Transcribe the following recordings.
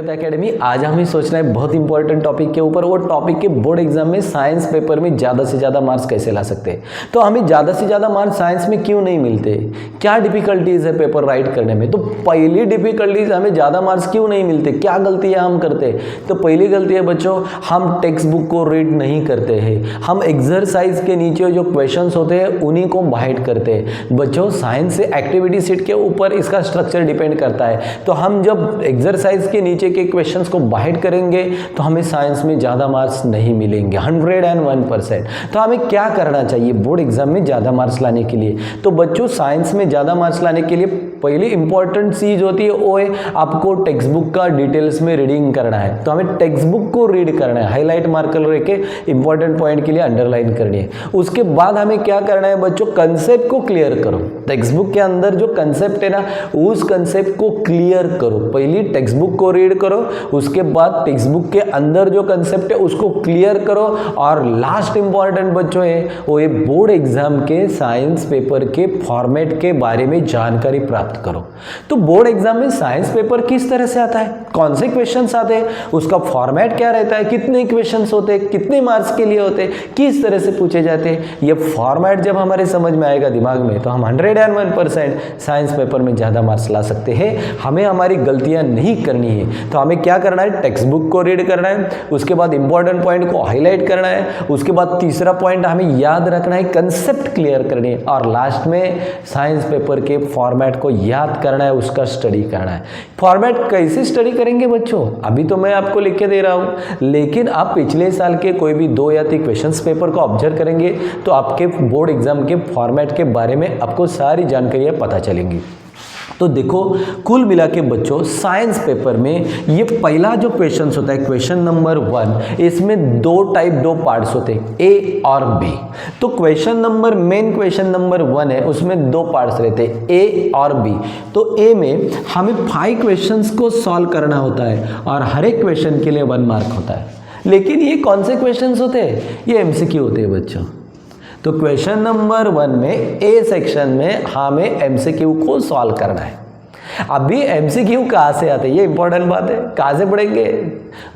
Gita academy. आज हमें सोचना है बहुत इंपॉर्टेंट टॉपिक के ऊपर, वो टॉपिक के बोर्ड एग्जाम में साइंस पेपर में ज़्यादा से ज़्यादा मार्क्स कैसे ला सकते हैं। तो हमें ज़्यादा से ज़्यादा मार्क्स साइंस में क्यों नहीं मिलते, क्या डिफिकल्टीज़ है पेपर राइट करने में। तो पहली डिफिकल्टीज हमें ज़्यादा मार्क्स क्यों नहीं मिलते, क्या गलतियाँ हम करते हैं। तो पहली गलती है बच्चों, हम टेक्स्ट बुक को रीड नहीं करते हैं, हम एक्सरसाइज के नीचे जो क्वेश्चंस होते हैं उन्हीं को बाइट करते हैं। बच्चों साइंस से एक्टिविटी सीट के ऊपर इसका स्ट्रक्चर डिपेंड करता है। तो हम जब एक्सरसाइज के नीचे के क्वेश्चंस को बाइट करेंगे तो हमें साइंस में ज़्यादा मार्क्स नहीं मिलेंगे 101%। तो हमें क्या करना चाहिए बोर्ड एग्जाम में ज़्यादा मार्क्स लाने के लिए। तो बच्चों साइंस में ज़्यादा मार्क्स लाने के लिए पहली इंपॉर्टेंट चीज़ होती है वो है आपको टेक्स्ट बुक का डिटेल्स में रीडिंग करना है। तो हमें टेक्स्ट बुक को रीड करना है, हाईलाइट मार्कर लेके इंपॉर्टेंट पॉइंट के लिए अंडरलाइन करनी है। उसके बाद हमें क्या करना है बच्चों, कंसेप्ट को क्लियर करो। टेक्स्ट बुक के अंदर जो कंसेप्ट है ना, उस कंसेप्ट को क्लियर करो। पहली टेक्स्ट बुक को रीड करो, उसके बाद टेक्स्ट बुक के अंदर जो कंसेप्ट है उसको क्लियर करो। और लास्ट इंपॉर्टेंट बच्चों है वो ये बोर्ड एग्जाम के साइंस पेपर के फॉर्मेट के बारे में जानकारी प्राप्त करो। तो बोर्ड एग्जाम में साइंस पेपर किस तरह से आता है, कौन से क्वेश्चंस आते हैं, उसका फॉर्मेट क्या रहता है, कितने क्वेश्चंस होते हैं, कितने मार्क्स के लिए होते हैं, किस तरह से पूछे जाते हैं। ये फॉर्मेट जब हमारे समझ में आएगा दिमाग में तो हम 101% साइंस पेपर में ज़्यादा मार्क्स ला सकते हैं। हमें हमारी गलतियां नहीं करनी है। तो हमें क्या करना है, टेक्स्ट बुक को रीड करना है, उसके बाद इंपॉर्टेंट पॉइंट को हाईलाइट करना है, उसके बाद तीसरा पॉइंट हमें याद रखना है, कंसेप्ट क्लियर करनी है, और लास्ट में साइंस पेपर के फॉर्मेट को याद करना है, उसका स्टडी करना है। फॉर्मेट कैसे स्टडी करेंगे बच्चों, अभी तो मैं आपको लिख के दे रहा हूं, लेकिन आप पिछले साल के कोई भी 2 या 3 क्वेश्चंस पेपर को ऑब्जर्व करेंगे तो आपके बोर्ड एग्जाम के फॉर्मेट के बारे में आपको सारी जानकारियां पता चलेंगी। तो देखो कुल मिला के बच्चों साइंस पेपर में ये पहला जो क्वेश्चन होता है क्वेश्चन नंबर 1, इसमें 2 पार्ट्स होते हैं, ए और बी। तो मेन क्वेश्चन नंबर 1 है, उसमें 2 पार्ट्स रहते हैं, ए और बी। तो ए में हमें 5 क्वेश्चंस को सॉल्व करना होता है और हर एक क्वेश्चन के लिए 1 मार्क होता है। लेकिन ये कौन से क्वेश्चंस होते हैं, ये एमसीक्यू होते हैं बच्चों। तो क्वेश्चन नंबर 1 में ए सेक्शन में हमें एमसीक्यू को सॉल्व करना है। अभी एमसीक्यू कहाँ से आते हैं, ये इंपॉर्टेंट बात है, कहाँ से पढ़ेंगे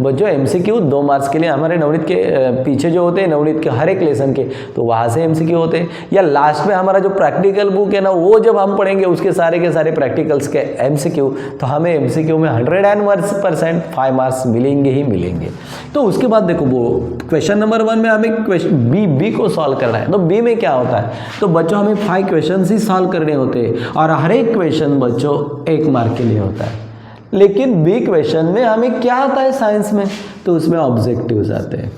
बच्चों। एमसीक्यू 2 मार्क्स के लिए हमारे नवनीत के पीछे जो होते हैं, नवनीत के हर एक लेसन के, तो वहाँ से एमसीक्यू होते हैं। या लास्ट में हमारा जो प्रैक्टिकल बुक है ना, वो जब हम पढ़ेंगे उसके सारे के सारे प्रैक्टिकल्स के एमसीक्यू, तो हमें एमसीक्यू में 101% 5 मार्क्स मिलेंगे ही मिलेंगे। तो उसके बाद देखो वो क्वेश्चन नंबर 1 में हमें क्वेश्चन बी को सॉल्व करना है। तो बी में क्या होता है, तो बच्चों हमें 5 क्वेश्चन ही सॉल्व करने होते हैं और हर एक क्वेश्चन बच्चों 1 मार्क के लिए होता है। लेकिन बी क्वेश्चन में हमें क्या आता है साइंस में, तो उसमें ऑब्जेक्टिव्स आते हैं,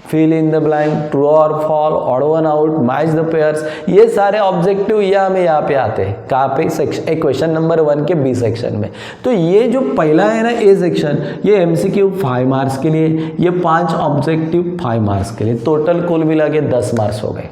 fill in the blank, true और false, odd one out, match the pairs, ये सारे ऑब्जेक्टिव ये हमें यहाँ पे आते हैं। कहाँ पे, सेक्शन क्वेश्चन नंबर 1 के बी सेक्शन में। तो ये जो पहला है ना ए सेक्शन, ये एमसीक्यू 5 मार्क्स के लिए, ये 5 ऑब्जेक्टिव 5 मार्क्स के लिए, टोटल कुल मिला के 10 मार्क्स हो गए।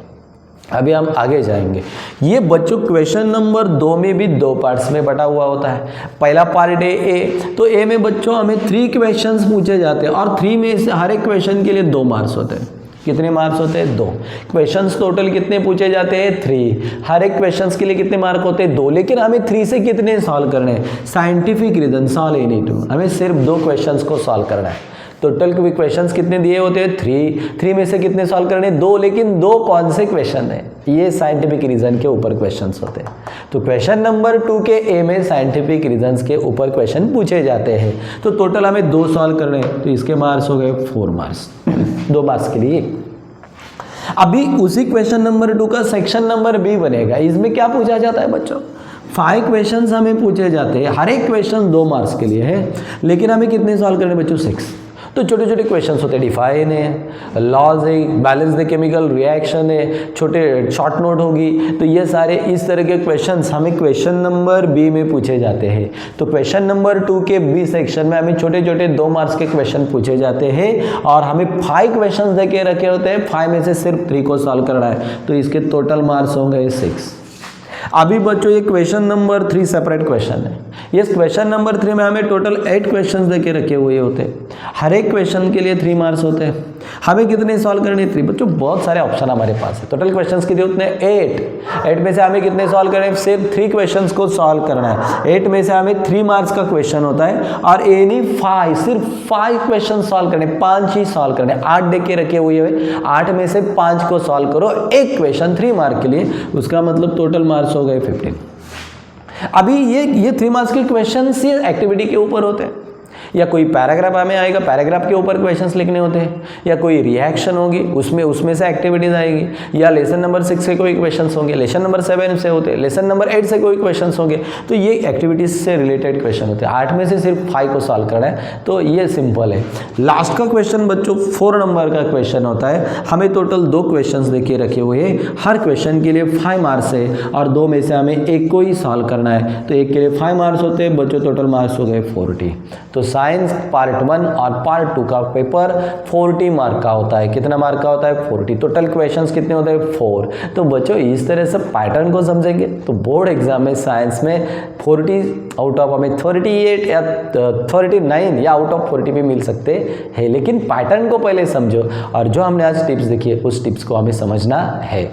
अभी हम आगे जाएंगे। ये बच्चों क्वेश्चन नंबर 2 में भी 2 पार्ट्स में बटा हुआ होता है। पहला पार्ट है ए, तो ए में बच्चों हमें 3 क्वेश्चंस पूछे जाते हैं और 3 में से हर एक क्वेश्चन के लिए 2 मार्क्स होते हैं। कितने मार्क्स होते हैं, 2 क्वेश्चंस टोटल कितने पूछे जाते हैं, 3। हर एक क्वेश्चंस के लिए कितने मार्क होते हैं, 2। लेकिन हमें 3 से कितने सॉल्व करने हैं, साइंटिफिक रीजन सॉल्व एनी 2, हमें सिर्फ 2 क्वेश्चंस को सॉल्व करना है। टोटल क्वेश्चंस कितने दिए होते हैं, 3 में से कितने सॉल्व करने, 2। लेकिन 2 कौन से क्वेश्चन है, ये साइंटिफिक रीजन के ऊपर क्वेश्चंस होते हैं। तो क्वेश्चन नंबर 2 के ए में साइंटिफिक रीजंस के ऊपर क्वेश्चन पूछे जाते हैं। तो टोटल हमें 2 सॉल्व करने हैं, तो इसके मार्क्स हो गए 4 मार्क्स 2 मार्क्स के लिए। अभी उसी क्वेश्चन नंबर 2 का सेक्शन नंबर बी बनेगा। इसमें क्या पूछा जाता है बच्चों, 5 क्वेश्चंस हमें पूछे जाते हैं, हर एक क्वेश्चन 2 मार्क्स के लिए है। लेकिन हमें कितने सॉल्व करने बच्चों, 6। तो छोटे छोटे क्वेश्चंस होते हैं, डिफाइन है, लॉज है, बैलेंस द केमिकल रिएक्शन है, छोटे शॉर्ट नोट होगी। तो ये सारे इस तरह के क्वेश्चंस हमें क्वेश्चन नंबर बी में पूछे जाते हैं। तो क्वेश्चन नंबर 2 के बी सेक्शन में हमें छोटे छोटे 2 मार्क्स के क्वेश्चन पूछे जाते हैं और हमें 5 क्वेश्चन दे के रखे होते हैं, 5 में से सिर्फ 3 को सॉल्व करना है। तो इसके टोटल मार्क्स होंगे 6। अभी बच्चों ये क्वेश्चन नंबर 3 सेपरेट क्वेश्चन है। ये क्वेश्चन नंबर 3 में हमें टोटल 8 क्वेश्चंस देके रखे हुए होते हैं, हर एक क्वेश्चन के लिए 3 मार्क्स होते हैं। हमें कितने सॉल्व करने 3 बच्चों बहुत सारे ऑप्शन हमारे पास है। टोटल क्वेश्चंस कितने उतने 8 में से हमें कितने सॉल्व करने सिर्फ 3 क्वेश्चंस को सॉल्व करना है। 8 में से हमें 3 मार्क्स का क्वेश्चन होता है और एनी 5 सिर्फ 5 क्वेश्चन सॉल्व करने 5 ही सॉल्व करने 8 दे के रखे हुए हैं 8 में से 5 को सॉल्व करो एक क्वेश्चन 3 मार्क के लिए उसका मतलब टोटल मार्क्स हो गए 15। अभी ये 3 मार्क्स के क्वेश्चन ये एक्टिविटी के ऊपर होते हैं या कोई पैराग्राफ हमें आएगा पैराग्राफ के ऊपर क्वेश्चंस लिखने होते हैं या कोई रिएक्शन होगी उसमें से एक्टिविटीज आएगी या लेसन नंबर 6 से कोई क्वेश्चंस होंगे लेसन नंबर 7 से होते हैं लेसन नंबर 8 से कोई क्वेश्चंस होंगे तो ये एक्टिविटीज से रिलेटेड क्वेश्चन होते हैं 8 में से सिर्फ 5 को सॉल्व करना है तो ये सिंपल है। लास्ट का क्वेश्चन बच्चों 4 नंबर का क्वेश्चन होता है हमें टोटल 2 क्वेश्चन देके रखे हुए हैं हर क्वेश्चन के लिए 5 मार्क्स है और 2 में से हमें एक को ही सॉल्व करना है तो एक के लिए 5 मार्क्स होते हैं बच्चों टोटल मार्क्स हो गए 40। तो साइंस पार्ट 1 और पार्ट 2 का पेपर 40 मार्क का होता है। कितना मार्क का होता है 40। टोटल क्वेश्चंस कितने होते हैं 4। तो बच्चों इस तरह से पैटर्न को समझेंगे तो बोर्ड एग्जाम में साइंस में 40 आउट ऑफ हमें 38 या 39 या आउट ऑफ 40 भी मिल सकते हैं लेकिन पैटर्न को पहले समझो और जो हमने आज टिप्स देखी है उस टिप्स को हमें समझना है।